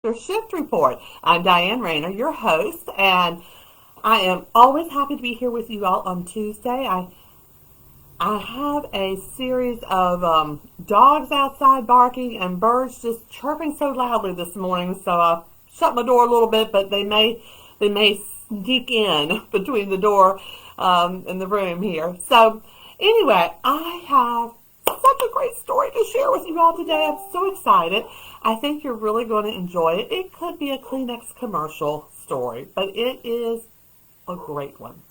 Your Shift Report. I'm Diane Rayner, your host, and I am always happy to be here with you all on Tuesday. I have a series of dogs outside barking and birds just chirping so loudly this morning, so I shut my door a little bit, but they may sneak in between the door and the room here. So anyway, I have such a great story to share with you all today. I'm so excited. I think you're really going to enjoy it. It could be a Kleenex commercial story, but it is a great one.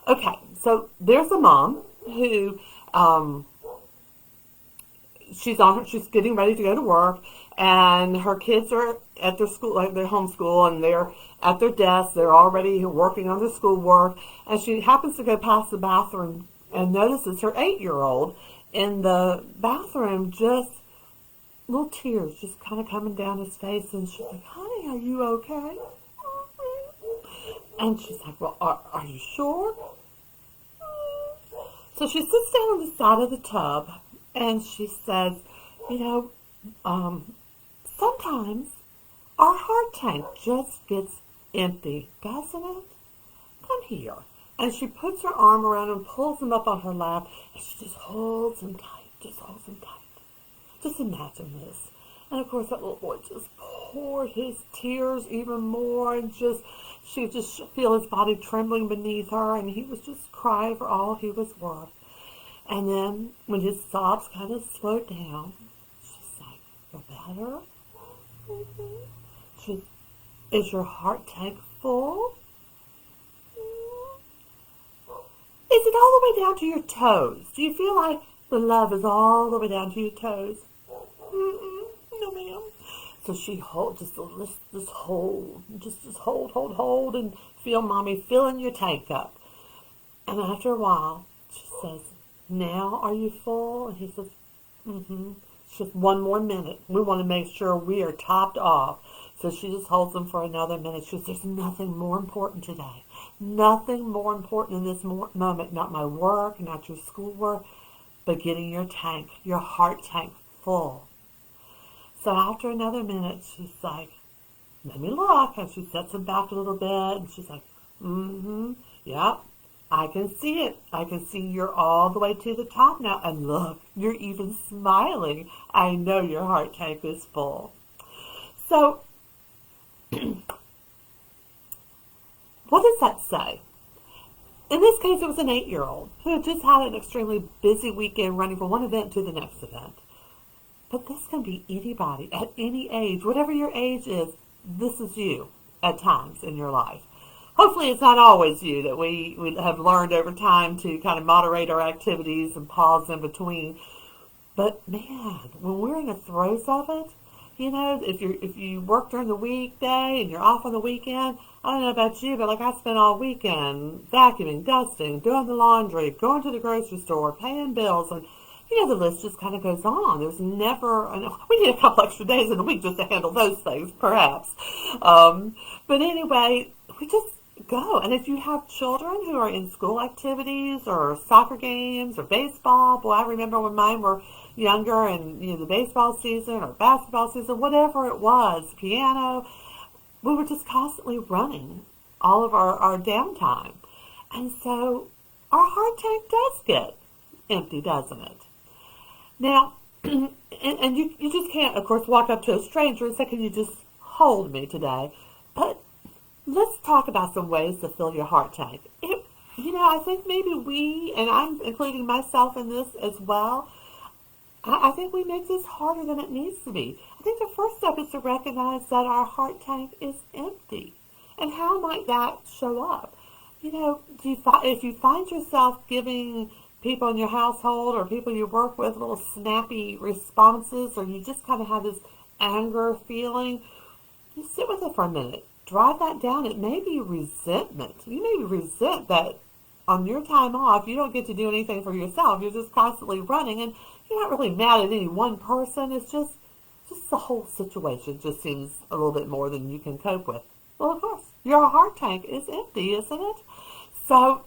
Okay, so there's a mom who she's getting ready to go to work, and her kids are at their school, like their homeschool, and they're at their desks. They're already working on their schoolwork, and she happens to go past the bathroom and notices her 8-year-old in the bathroom, just little tears just kind of coming down his face, and she's like, "Honey, are you okay?" And she's like, "Well, are you sure?" So she sits down on the side of the tub, and she says, "You know, sometimes our heart tank just gets empty, doesn't it? Come here." And she puts her arm around him, pulls him up on her lap, and she just holds him tight, just holds him tight. Just imagine this. And of course that little boy just poured his tears even more, and she could just feel his body trembling beneath her, and he was just crying for all he was worth. And then when his sobs kind of slowed down, she's like, "Feel better? Mm-hmm. Is your heart tank full? Is it all the way down to your toes? Do you feel like the love is all the way down to your toes?" "Mm-mm, no, ma'am." So she just hold, and feel mommy filling your tank up. And after a while, she says, "Now are you full?" And he says, "Mm-hmm." Just one more minute. We want to make sure we are topped off. So she just holds them for another minute. She says, "There's nothing more important today. Nothing more important in this moment. Not my work, not your schoolwork, but getting your heart tank full." So after another minute, she's like, "Let me look." And she sets him back a little bit. And she's like, "Mm-hmm. Yep. I can see it. I can see you're all the way to the top now. And look, you're even smiling. I know your heart tank is full." So what does that say? In this case, it was an 8-year-old who had just had an extremely busy weekend running from one event to the next event. But this can be anybody at any age. Whatever your age is, this is you at times in your life. Hopefully it's not always you, that we have learned over time to kind of moderate our activities and pause in between. But man, when we're in the throes of it, if you work during the weekday and you're off on the weekend, I don't know about you, but like I spent all weekend vacuuming, dusting, doing the laundry, going to the grocery store, paying bills, and the list just kind of goes on. There's never, we need a couple extra days in a week just to handle those things, perhaps. But anyway, we just go. And if you have children who are in school activities or soccer games or baseball, boy, I remember when mine were younger, and the baseball season or basketball season, whatever it was, piano, we were just constantly running all of our downtime. And so our heart tank does get empty, doesn't it? Now, and you just can't, of course, walk up to a stranger and say, "Can you just hold me today?" But let's talk about some ways to fill your heart tank. I think maybe we, and I'm including myself in this as well, I think we make this harder than it needs to be. I think the first step is to recognize that our heart tank is empty. And how might that show up? If you find yourself giving people in your household or people you work with little snappy responses, or you just kind of have this anger feeling, you sit with it for a minute. Drive that down. It may be resentment. You may resent that on your time off, you don't get to do anything for yourself. You're just constantly running, and you're not really mad at any one person. It's just the whole situation just seems a little bit more than you can cope with. Well, of course, your heart tank is empty, isn't it? So,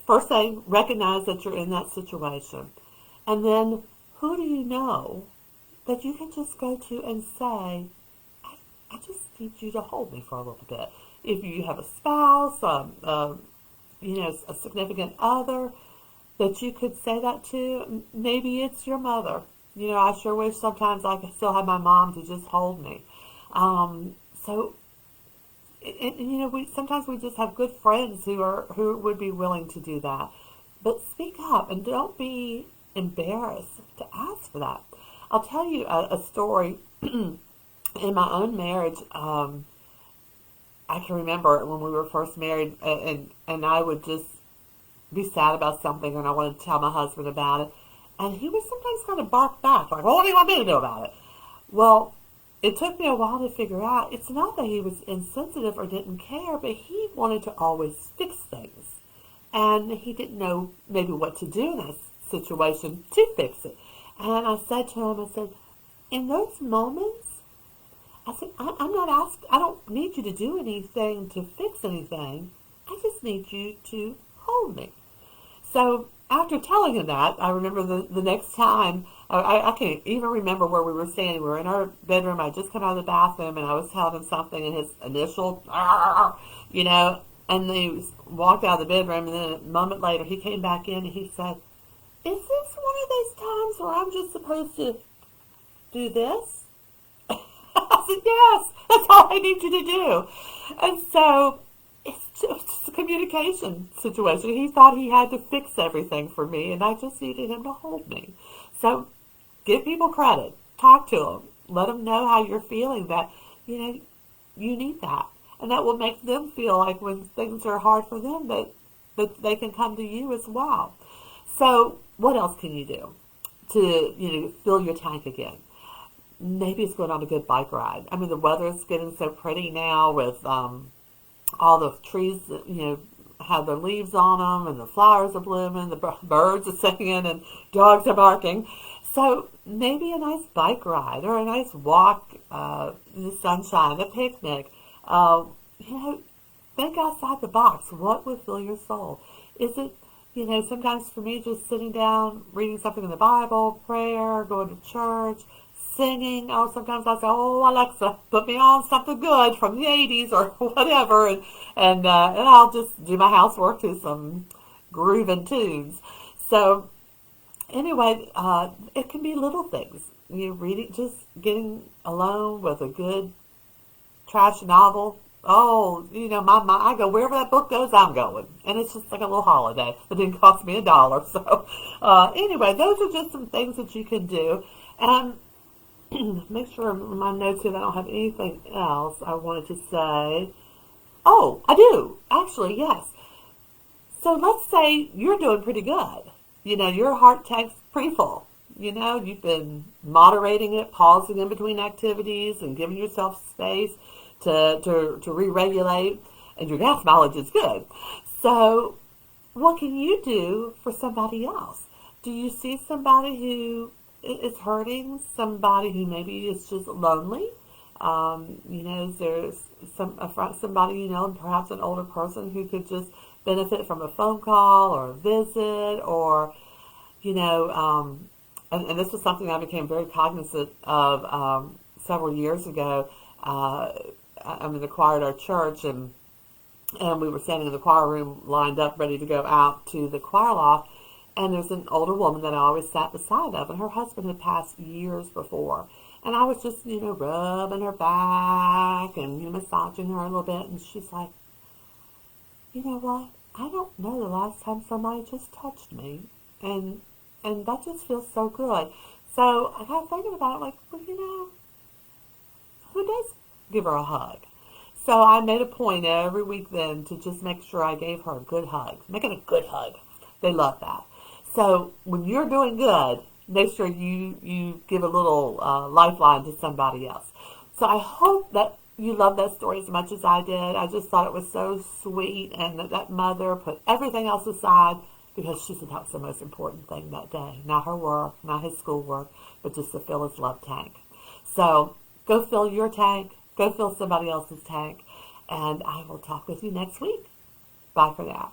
first thing, recognize that you're in that situation. And then, who do you know that you can just go to and say, need you to hold me for a little bit. If you have a spouse, a significant other that you could say that to, maybe it's your mother. I sure wish sometimes I could still have my mom to just hold me. So, we sometimes we just have good friends who would be willing to do that. But speak up and don't be embarrassed to ask for that. I'll tell you a story in my own marriage. I can remember when we were first married, and I would just be sad about something, and I wanted to tell my husband about it, and he would sometimes kind of bark back, like, "Well, what do you want me to do about it?" Well, it took me a while to figure out it's not that he was insensitive or didn't care, but he wanted to always fix things, and he didn't know maybe what to do in that situation to fix it. And I said to him, I said, in those moments, I said, I'm not asking, I don't need you to do anything to fix anything. I just need you to hold me. So after telling him that, I remember the next time, I can't even remember where we were standing. We were in our bedroom. I just come out of the bathroom, and I was telling him something, and his initial, and he walked out of the bedroom, and then a moment later, he came back in, and he said, "Is this one of those times where I'm just supposed to do this?" I said, "Yes, that's all I need you to do." And so it's just a communication situation. He thought he had to fix everything for me, and I just needed him to hold me. So give people credit. Talk to them. Let them know how you're feeling, that, you need that. And that will make them feel like when things are hard for them, that they can come to you as well. So what else can you do to, fill your tank again? Maybe it's going on a good bike ride. I mean, the weather is getting so pretty now with all the trees that, have their leaves on them, and the flowers are blooming, the birds are singing, and dogs are barking. So maybe a nice bike ride or a nice walk in the sunshine, a picnic. Think outside the box. What would fill your soul? Is it, sometimes for me, just sitting down, reading something in the Bible, prayer, going to church, singing. Oh, sometimes I say, "Oh, Alexa, put me on something good from the 80s or whatever," and I'll just do my housework to some grooving tunes. So anyway, it can be little things. Reading, just getting alone with a good trash novel. Oh, I go wherever that book goes, I'm going. And it's just like a little holiday. It didn't cost me $1. So anyway, those are just some things that you can do. And make sure in my notes here that I don't have anything else I wanted to say. Oh, I do. Actually, yes. So let's say you're doing pretty good. Your heart tank's pretty full. You've been moderating it, pausing in between activities, and giving yourself space to re-regulate, and your gas mileage is good. So what can you do for somebody else? Do you see somebody who is hurting, somebody who maybe is just lonely? There's somebody, perhaps an older person who could just benefit from a phone call or a visit, or, and this was something I became very cognizant of several years ago. I'm in the choir at our church, and we were standing in the choir room lined up ready to go out to the choir loft, and there's an older woman that I always sat beside of, and her husband had passed years before. And I was just, rubbing her back and, massaging her a little bit, and she's like, "You know what? I don't know the last time somebody just touched me, and that just feels so good." So I got thinking about it, like, well, who does give her a hug? So I made a point every week then to just make sure I gave her a good hug. Making a good hug. They love that. So when you're doing good, make sure you give a little lifeline to somebody else. So I hope that you love that story as much as I did. I just thought it was so sweet, and that mother put everything else aside because she said that was the most important thing that day. Not her work, not his schoolwork, but just to fill his love tank. So go fill your tank. Go fill somebody else's tank. And I will talk with you next week. Bye for now.